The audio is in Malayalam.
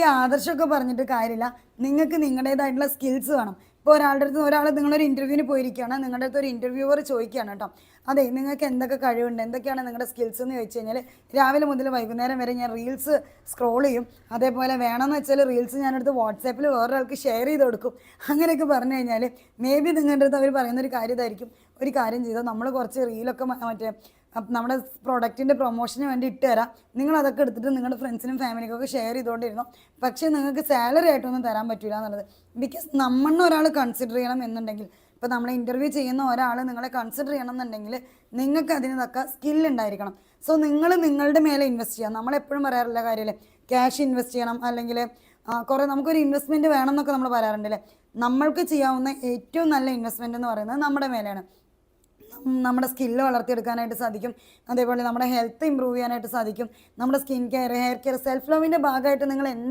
വലിയ ആദർശമൊക്കെ പറഞ്ഞിട്ട് കാര്യമില്ല. നിങ്ങൾക്ക് നിങ്ങളുടേതായിട്ടുള്ള സ്കിൽസ് വേണം. ഇപ്പോൾ ഒരാൾ നിങ്ങളൊരു ഇൻ്റർവ്യൂവിന് പോയിരിക്കുകയാണ്, നിങ്ങളുടെ അടുത്ത് ഒരു ഇൻ്റർവ്യൂവർ ചോദിക്കുകയാണ് കേട്ടോ, അതെ നിങ്ങൾക്ക് എന്തൊക്കെ കഴിവുണ്ട്, എന്തൊക്കെയാണ് നിങ്ങളുടെ സ്കിൽസ് എന്ന് ചോദിച്ചു കഴിഞ്ഞാൽ, രാവിലെ മുതൽ വൈകുന്നേരം വരെ ഞാൻ റീൽസ് സ്ക്രോൾ ചെയ്യും, അതേപോലെ വേണമെന്ന് വെച്ചാൽ റീൽസ് ഞാനെടുത്ത് വാട്സാപ്പിൽ വേറൊരാൾക്ക് ഷെയർ ചെയ്ത് കൊടുക്കും, അങ്ങനെയൊക്കെ പറഞ്ഞു കഴിഞ്ഞാൽ മേ ബി നിങ്ങളുടെ അടുത്ത് അവർ പറയുന്നൊരു കാര്യം ഇതായിരിക്കും, ഒരു കാര്യം ചെയ്താൽ നമ്മൾ കുറച്ച് റീലൊക്കെ മറ്റേ നമ്മുടെ പ്രൊഡക്റ്റിൻ്റെ പ്രൊമോഷന് വേണ്ടി ഇട്ട് തരാം, നിങ്ങൾ അതൊക്കെ എടുത്തിട്ട് നിങ്ങളുടെ ഫ്രണ്ട്സിനും ഫാമിലിക്കൊക്കെ ഷെയർ ചെയ്തുകൊണ്ടിരുന്നു, പക്ഷേ നിങ്ങൾക്ക് സാലറി ആയിട്ടൊന്നും തരാൻ പറ്റില്ല എന്നുള്ളത്. ബിക്കോസ് നമ്മളെ ഒരാൾ കൺസിഡർ ചെയ്യണം എന്നുണ്ടെങ്കിൽ, ഇപ്പോൾ നമ്മളെ ഇൻ്റർവ്യൂ ചെയ്യുന്ന ഒരാൾ നിങ്ങളെ കൺസിഡർ ചെയ്യണം എന്നുണ്ടെങ്കിൽ നിങ്ങൾക്ക് അതിന് തക്ക സ്കില്ലുണ്ടായിരിക്കണം. സോ നിങ്ങൾ നിങ്ങളുടെ മേലെ ഇൻവെസ്റ്റ് ചെയ്യാം. നമ്മളെപ്പോഴും പറയാറില്ല കാര്യമല്ലേ, ക്യാഷ് ഇൻവെസ്റ്റ് ചെയ്യണം, അല്ലെങ്കിൽ കുറേ നമുക്കൊരു ഇൻവെസ്റ്റ്മെൻറ്റ് വേണം എന്നൊക്കെ നമ്മൾ പറയാറുണ്ടല്ലേ. നമ്മൾക്ക് ചെയ്യാവുന്ന ഏറ്റവും നല്ല ഇൻവെസ്റ്റ്മെൻറ്റ് എന്ന് പറയുന്നത് നമ്മുടെ മേലെയാണ്. നമ്മുടെ സ്കില്ല് വളർത്തിയെടുക്കാനായിട്ട് സാധിക്കും, അതേപോലെ നമ്മുടെ ഹെൽത്ത് ഇമ്പ്രൂവ് ചെയ്യാനായിട്ട് സാധിക്കും, നമ്മുടെ skin care, hair care, self ലവിൻ്റെ ഭാഗമായിട്ട് നിങ്ങൾ എന്ത്